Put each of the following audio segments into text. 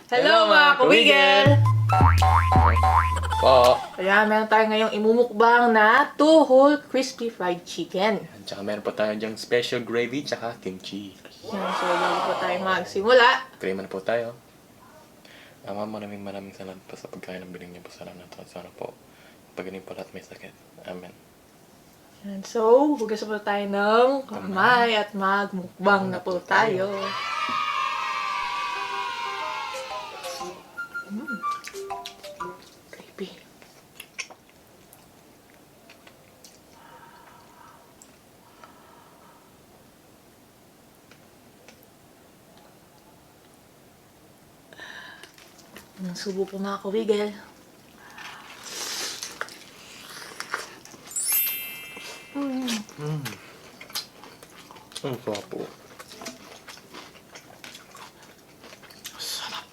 Hello mga kawigel! Po. Kaya meron tayo ngayong imumukbang na 2 whole crispy fried chicken. At saka meron pa tayo dyang special gravy tsaka kimchi. Yan, so bago po tayo magsimula, Pray na po tayo. Ama, maraming salamat po sa pagkain ng biling niyo po sa namin at sana po pagaling po lahat may sakit. Amen. yan, so hugas po tayo ng kamay at magmukbang na po tayo. Creepy. Ang subo po mga kawigel. Ang sarap po. Sarap.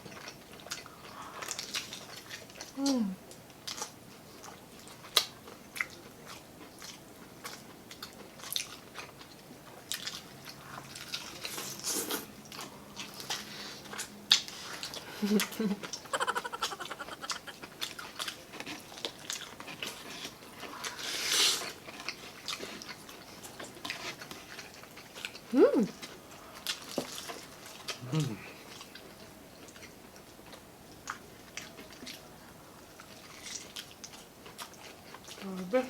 Grabe.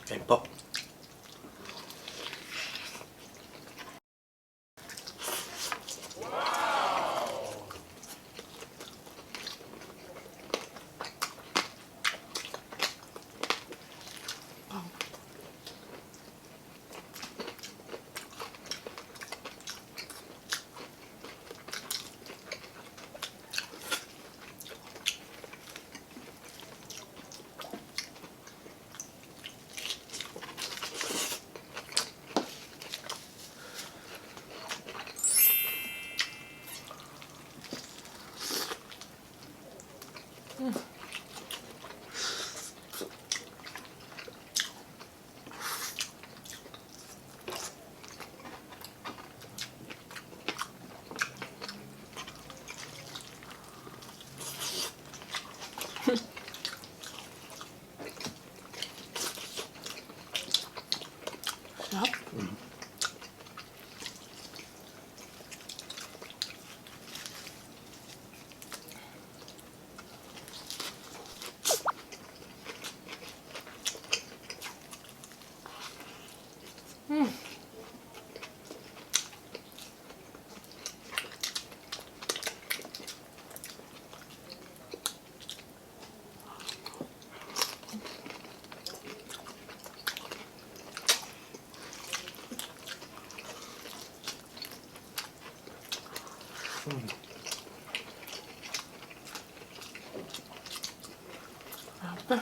Kain po. Sarap. Apa?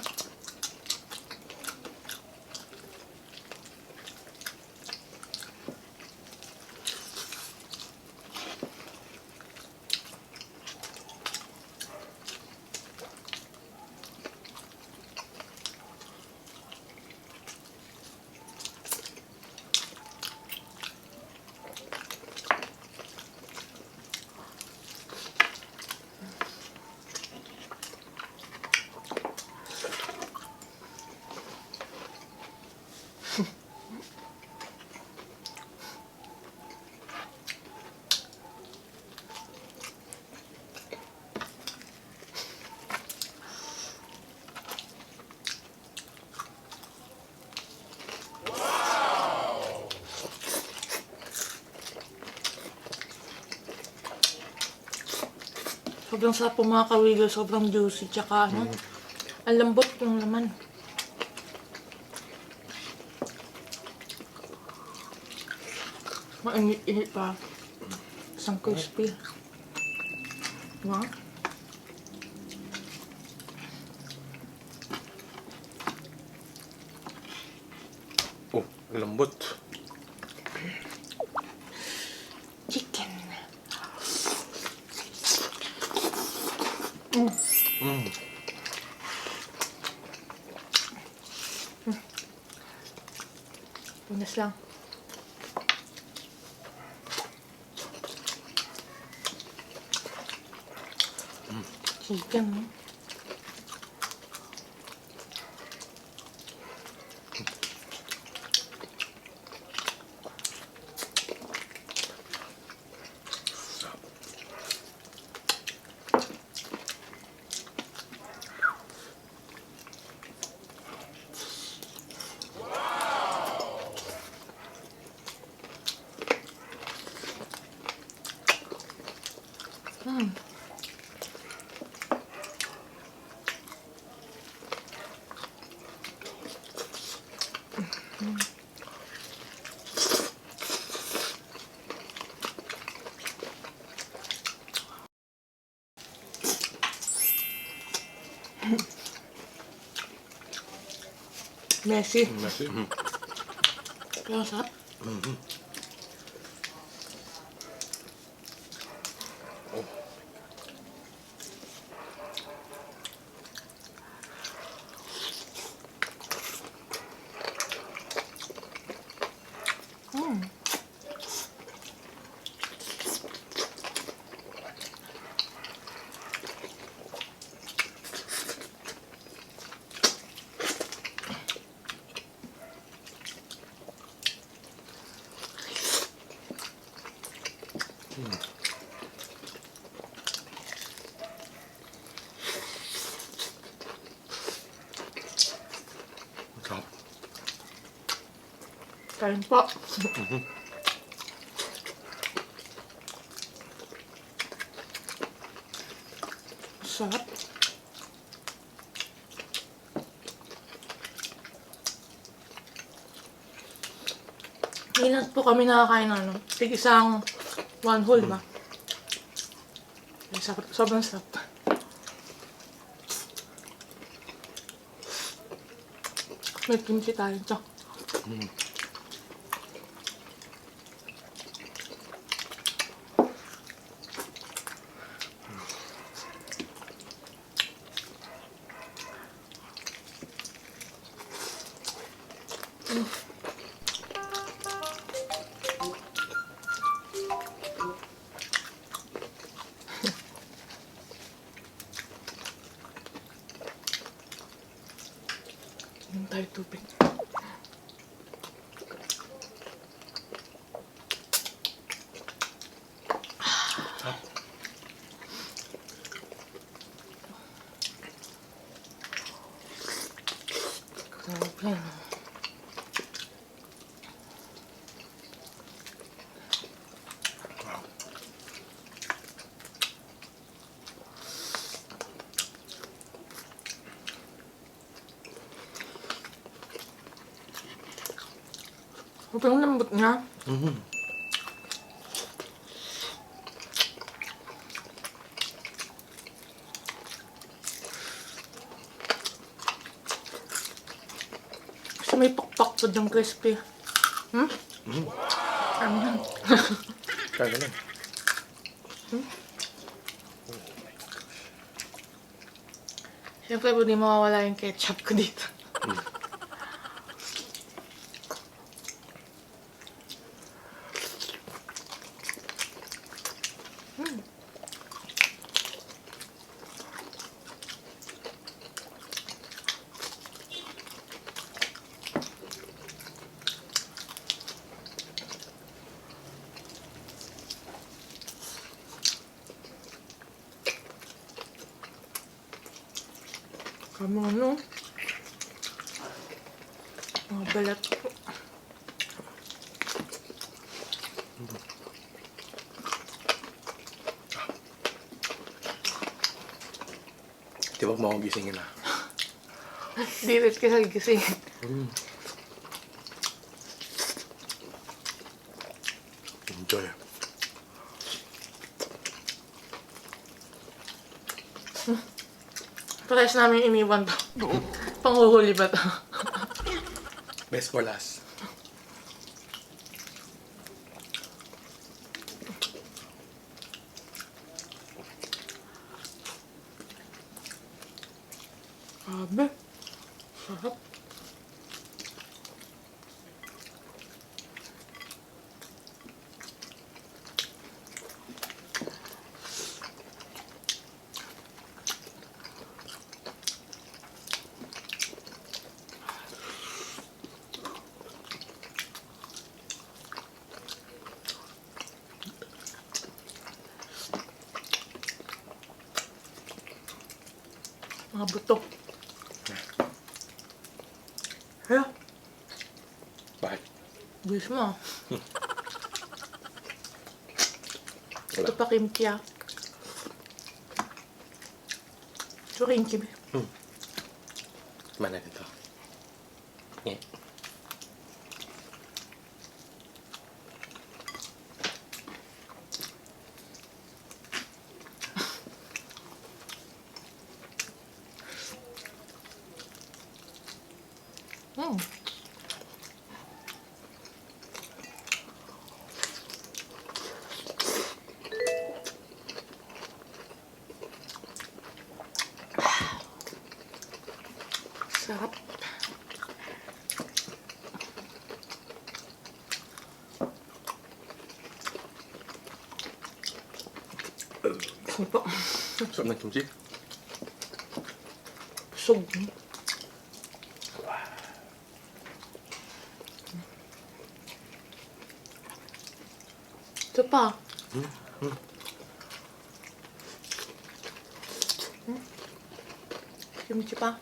Sobrang sarap po mga kawigil, sobrang juicy, tsaka ano, Ang lambot ng laman. Mainit-init pa. Isang crispy. Diba? Oh, lambot. Chicken. Mm. Punas lang. Chicken, no? Messy. Messy. Mm. Pero sarap. Mm-hmm. Oh. Sarap. Kain po. Sarap. Ilan po kami nakakain ng ano? Tig isang one whole ba? Sobrang sarap. May kimchi tayo ito. Inom tayo tubig. Sarap yan. Wow. Sobrang lambot niya. Mm-hmm. Kasi may pakpak po ng crispy. Hmm? Mm-hmm. Ano yan? Kaya lang. Siyempre po di mawawala yung ketchup ko dito. Kamu ano? Mga balat po. Di ba mo ako gisingin na? Di rin ka gising. Enjoy. Parehas namin iniwan to. Panghuhuli ba to? Best for last. Grabe. Sarap. Mga buto. Hala, Bakit? bilis mo ah. Wala. Ito pa kimchi ah. Ito kimchi. Mana dito? Yeah. Hmm. Sarap. Ano po? Sarap ng kimchi. Busog. Ito pa. Kimchi pa.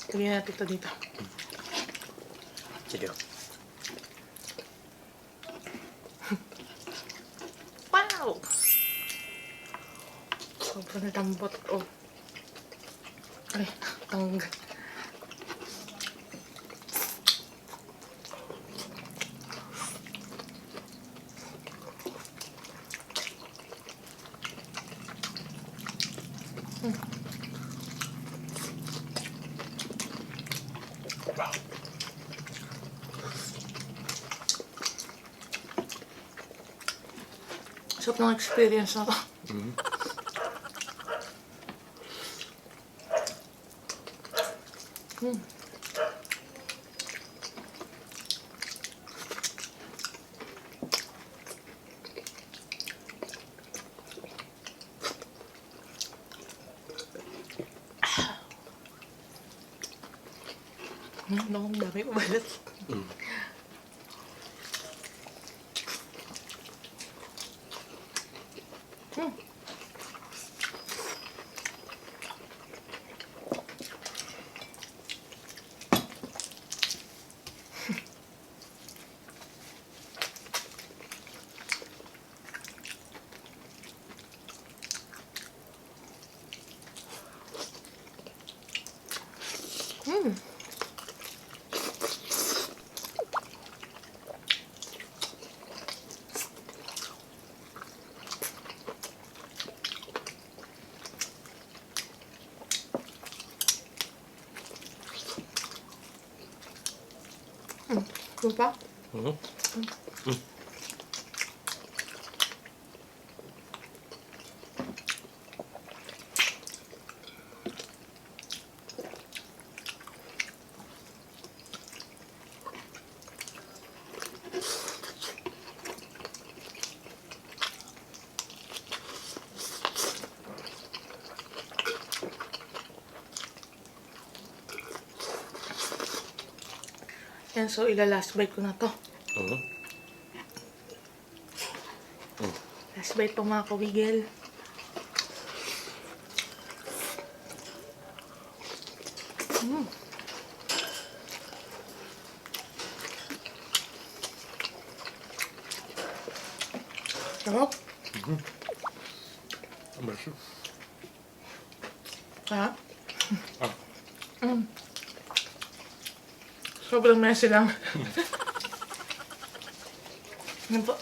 Lagyan natin ito dito. Sige. Wow! Sobrang lambot. Oh. Ay, tanggal. Sarap ng experience na to. Ano ang dami umalat. Ano pa? Yan, so ila-last bite ko na to. Last bite pa mga kawigil. Sarap. Ang masyo. Ha? Ah. Sobrang messy lang. Yan po.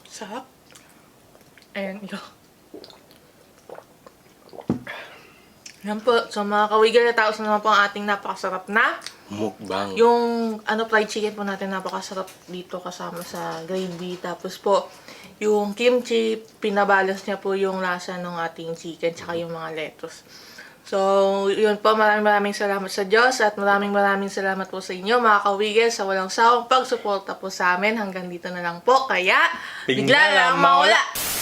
Sarap. Ayan, ito. Yan po. So, mga kawigan, natapos na naman po ang ating napakasarap na Mukbang. yung fried chicken po natin, napakasarap dito kasama sa gravy. Tapos po, yung kimchi, pinabalance niya po yung lasa ng ating chicken tsaka yung mga lettuce. So, yun po, maraming salamat sa Diyos at maraming salamat po sa inyo mga kawigil sa walang sawang pagsuporta po sa amin. Hanggang dito na lang po, kaya bigla lang mawala!